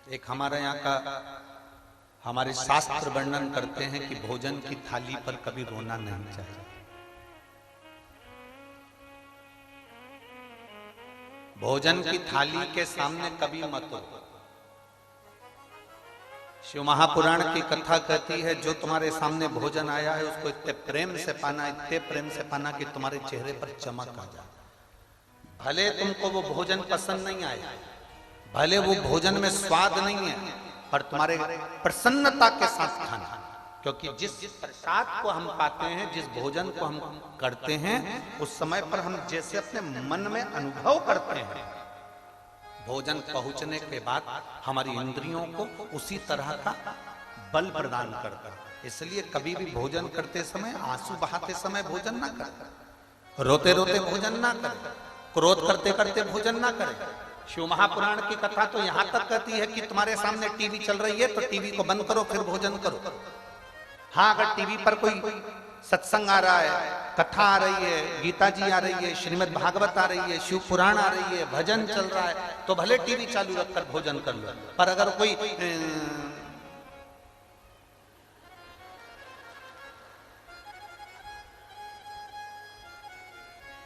एक हमारे यहाँ का हमारे शास्त्र वर्णन करते हैं कि भोजन की थाली पर कभी रोना नहीं चाहिए। भोजन की थाली के सामने कभी मत रो। शिव महापुराण की कथा कहती है जो तुम्हारे सामने भोजन आया है उसको इतने प्रेम से पाना, इतने प्रेम से पाना कि तुम्हारे चेहरे पर चमक आ जाए। भले तुमको वो भोजन पसंद नहीं आया, भले वो भोजन में स्वाद नहीं है, पर तुम्हारे प्रसन्नता के साथ खाना, क्योंकि जिस प्रसाद को हम पाते हैं, जिस भोजन को हम करते हैं, उस समय पर हम जैसे अपने मन में अनुभव करते हैं, भोजन पहुंचने के बाद हमारी इंद्रियों को उसी तरह का बल प्रदान करता है। इसलिए कभी भी भोजन करते समय आंसू बहाते समय भोजन ना करें, रोते रोते भोजन ना करें, क्रोध करते करते भोजन ना करें। शिव महापुराण की कथा तो यहां तक कहती है कि तुम्हारे सामने टीवी चल रही है तो टीवी को बंद करो फिर भोजन करो। हाँ, अगर टीवी पर कोई सत्संग आ रहा है, कथा आ रही है, गीता जी आ रही है, श्रीमद् भागवत आ रही है, शिव पुराण आ रही है, भजन चल रहा है, तो भले टीवी चालू रखकर भोजन कर लो। पर अगर कोई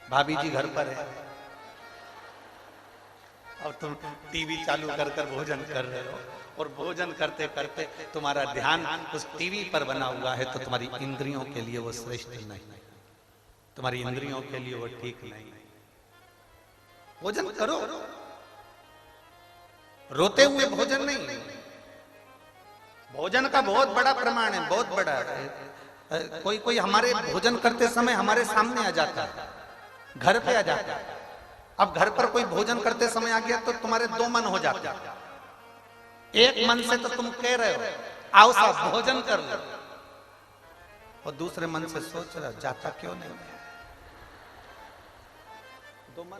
भाभी जी घर पर है और तुम टीवी चालू कर कर भोजन कर रहे हो और भोजन करते करते तुम्हारा ध्यान उस टीवी पर बना हुआ है, तो तुम्हारी इंद्रियों के लिए वो श्रेष्ठ नहीं, तुम्हारी इंद्रियों के लिए वो ठीक नहीं। भोजन करो, रोते हुए भोजन नहीं। भोजन का बहुत बड़ा प्रमाण है, बहुत बड़ा है। कोई कोई हमारे भोजन करते समय हमारे सामने आ जाता है, घर पे आ जाता है। अब घर पर कोई भोजन करते समय आ गया तो तुम्हारे दो मन हो जाते हैं। एक मन से तो तुम कह रहे हो आओ साहब भोजन कर लो, और दूसरे मन से सोच रहे हो जाता क्यों नहीं। दो मन,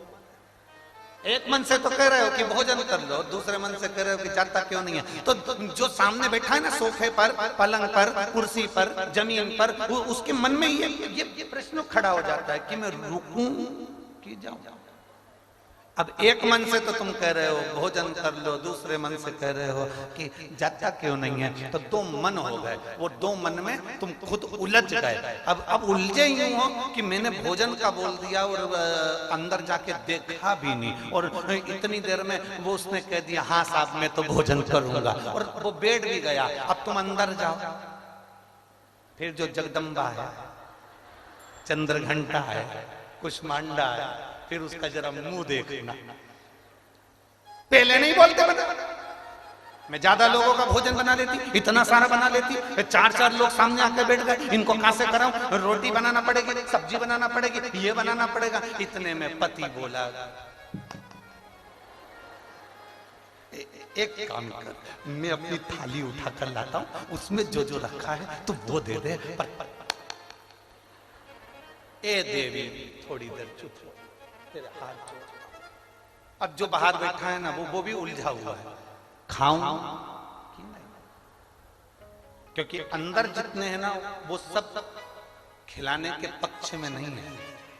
एक मन से तो कह रहे हो कि भोजन कर लो, दूसरे मन से कह रहे हो कि जाता क्यों नहीं है। तो जो सामने बैठा है ना, सोफे पर, पलंग पर, कुर्सी पर, जमीन पर, उसके मन में ये प्रश्न खड़ा हो जाता है कि मैं रुकूं कि जाऊं। अब एक मन से तो तुम कह रहे हो भोजन कर लो, दूसरे मन से कह रहे हो कि जाता क्यों नहीं है, तो दो मन हो गए। वो दो मन में तुम खुद उलझ गए। अब उलझे यूं हो कि मैंने भोजन का बोल दिया और अंदर जाके देखा भी नहीं, और इतनी देर में वो उसने कह दिया हाँ साहब मैं तो भोजन करूंगा, और वो बैठ भी गया। अब तुम अंदर जाओ, फिर जो जगदम्बा है, चंद्रघंटा है, कुष्मांडा है, फिर उसका जरा मुंह देखना। पहले नहीं बोलते बता, मैं ज्यादा लोगों का भोजन बना लेती, इतना सारा बना लेती, चार चार लोग सामने आकर बैठ गए, इनको कहां से कराऊं, रोटी बनाना पड़ेगी, सब्जी बनाना पड़ेगी, ये बनाना पड़ेगा। इतने में पति बोला एक काम कर, मैं अपनी थाली उठा कर लाता हूं, उसमें जो जो रखा है तो वो दे दे। ए देवी थोड़ी देर चुप हो, तेरे हाथ जोड़। अब जो बाहर बैठा है ना वो भी उलझा हुआ है, खाऊं कि नहीं, क्योंकि अंदर जितने हैं ना वो सब खिलाने के पक्ष में नहीं है।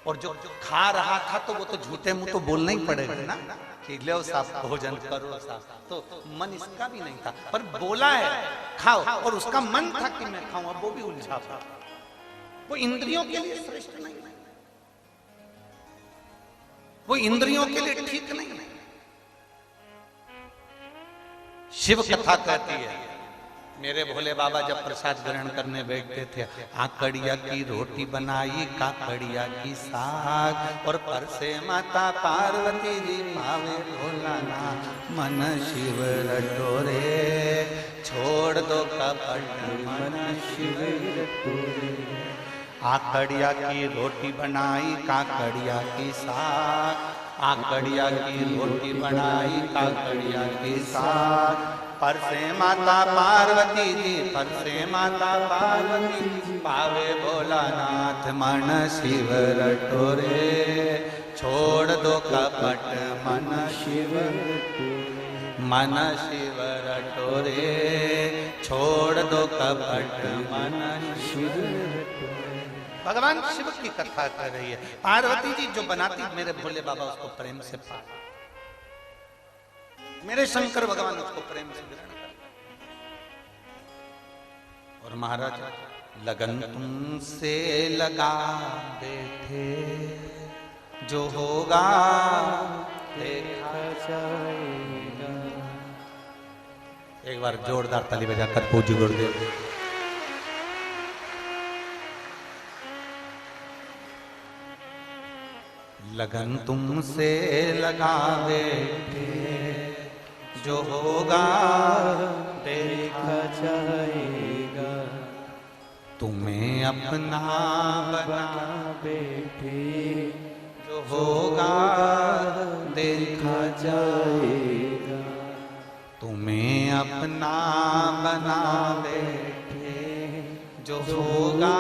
और जो खा रहा था तो वो तो झूठे मुंह तो बोलना ही पड़ेगा ना कि लो साहब भोजन करो साहब, तो मन इसका भी नहीं था, पर बोला है खाओ, और उसका मन था कि मैं खाऊं, अब वो भी उलझा था। वो इंद्रियों के लिए श्रेष्ठ नहीं, वो इंद्रियों के लिए ठीक नहीं। शिव कथा कहती है, मेरे भोले बाबा जब प्रसाद ग्रहण करने बैठते थे, आकड़िया की रोटी बनाई, काकड़िया की साग, और पर से माता पार्वती जी मावे भोलाना, मन शिव रटोरे, छोड़ दो कपट मन शिव रटोरे। आकड़िया की रोटी बनाई, काकड़िया की साग, आकड़िया की रोटी बनाई, काकड़िया की साग, पर से माता पार्वती जी, पर से माता पार्वती जी पावे भोलानाथ, मन शिव रटोरे, छोड़ दो कपट मन शिव रटोरे, मन शिव रटोरे, छोड़ दो कपट मन शिव रटोरे। भगवान शिव की कथा कर रही है। पार्वती जी जो बनाती मेरे भोले बाबा उसको प्रेम से पा। मेरे शंकर भगवान उसको प्रेम से ग्रहण कर। और महाराज लगन तुमसे लगा बैठे, जो होगा देखा जाएगा। एक बार जोरदार ताली बजाकर पूज्य गुरुदेव। लगन तुमसे लगा बैठे, जो होगा देखा जाएगा। तुम्हें अपना बना बैठे, जो होगा देखा जाएगा। तुम्हें अपना बना बैठे, जो होगा